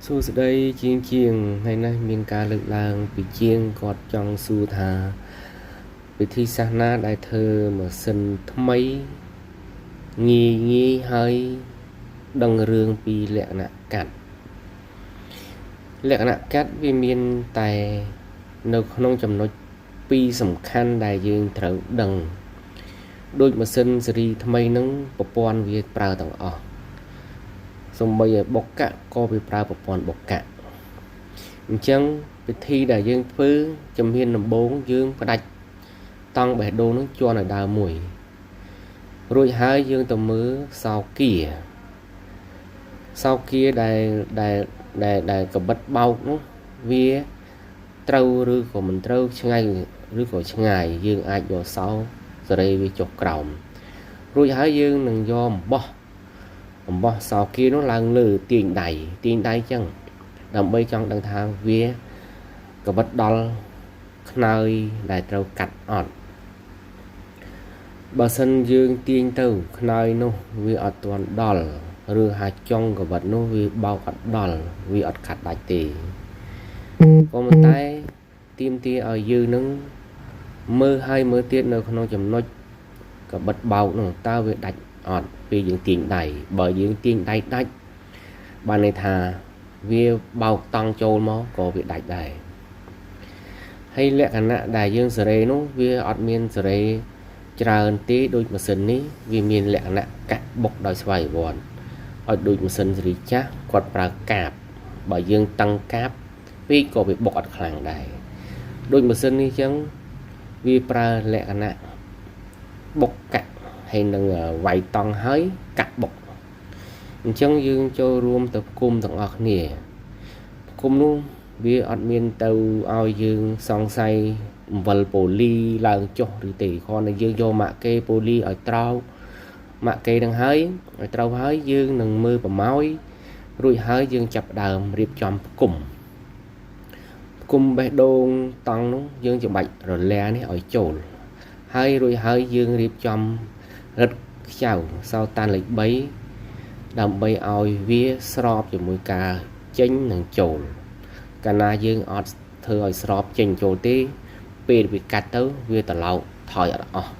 សួស្តីជាងថ្ងៃនេះមានការលើកឡើងពីជាងគាត់ចង់សួរថាវិធីសាស្ត្រណាដែលធ្វើម៉ាស៊ីនថ្មីងាយហើយដឹងរឿងពីលក្ខណៈកាត់វាមានតែនៅក្នុងចំណុចពីរសំខាន់ដែលយើងត្រូវដឹងដូចម៉ាស៊ីនស៊េរីថ្មីនឹងប្រព័ន្ធវាប្រើទាំងអស់សូម្បីឲ្យបុកកាក់ក៏វាប្រើប្រព័ន្ធបុកកាក់អញ្ចឹងវិធីដែលយើងធ្វើជំហានដំបូងយើងផ្ដាច់តង់បេះដូងនឹងជន់ឲ្យដើមមួយរួចហើយយើងទៅមើលសោគាដែលកបិតបោកនោះវាត្រូវឬក៏មិនត្រូវឆ្ងាយឬក៏ឆ្ងាយយើងអាចយកសោសេរីវាចុះក្រោមរួចហើយយើងនឹងយកអំបោះសោគានោះឡើងលើទាញដៃចឹងដើម្បីចង់ដឹងថាវាកបិតដល់ខ្នើយដែលត្រូវកាត់អត់បើសិនយើងទាញទៅខ្នើយនោះវាអត់ទាន់ដល់ឬហាចុងកបិតនោះវាបោកអត់ដល់វាអត់ខាត់ដាច់ទេក៏ប៉ុន្តែទាមទារឲ្យយើងនឹងមើលទៀតនៅក្នុងចំណុចកបិតបោកនោះតើវាដាច់អត់ពេលយើងទាញដៃបើយើងទាញដៃដាច់បានន័យថាវាបោកតង់ចូលមកក៏វាដាច់ដែរហើយលក្ខណៈដែលយើងសេរីនោះវាអត់មានសេរីច្រើនទេដូចម៉ាស៊ីននេះវាមានលក្ខណៈកាក់បុកដោយស្វ័យប្រវត្តិឲ្យដូចម៉ាស៊ីនសេរីចាស់គាត់ប្រើកាបបើយើងតឹងកាបពេកក៏វាបុកអត់ខ្លាំងដែរដូចម៉ាស៊ីននេះអញ្ចឹងវាប្រើលក្ខណៈបុកកាក់ហើយនឹងវាយតង់ហើយកាក់បុកអញ្ចឹងយើងចូលរួមទៅផ្គុំទាំងអស់គ្នាផ្គុំនោះវាអត់មានទៅឲ្យយើងសង្ស័យអំបិលប៉ូលីឡើងចុះឬទេគ្រាន់តែយើងយកម៉ាក់គេប៉ូលីឲ្យត្រោម៉ាក់គេនឹងហើយឲ្យត្រូវហើយយើងនឹងមើលប្រម៉ោយរួចហើយយើងចាប់ដើមរៀបចំផ្គុំបេះដូងតង់នោះយើងច្របាច់រលានេះឲ្យចូលហើយរួចហើយយើងរៀបចំរឹតខ្ចៅសោតានលេខ3ដើម្បីឲ្យវាស្របជាមួយការចេញនិងចូលកាលណាយើងអត់ធ្វើឲ្យស្របចេញចូលទេពេលវាកាត់ទៅវាត្រឡោកថយអត់អស់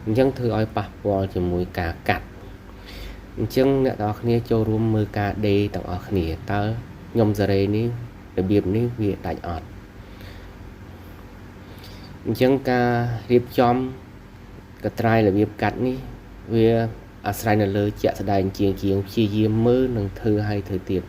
អញ្ចឹងធ្វើឲ្យប៉ះពាល់ជាមួយការកាត់អញ្ចឹងអ្នកទាំងអស់គ្នាចូលរួមមើលការដេរទាំងអស់គ្នាតើខ្ញុំសេរីនេះរបៀបនេះវាដាច់អត់អញ្ចឹងការរៀបចំកត្រាយរបៀបកាត់នេះវាអាស្រ័យនៅលើជាក់ស្ដែងជាងព្យាយាមមើលនិងធ្វើឲ្យធ្វើទៀត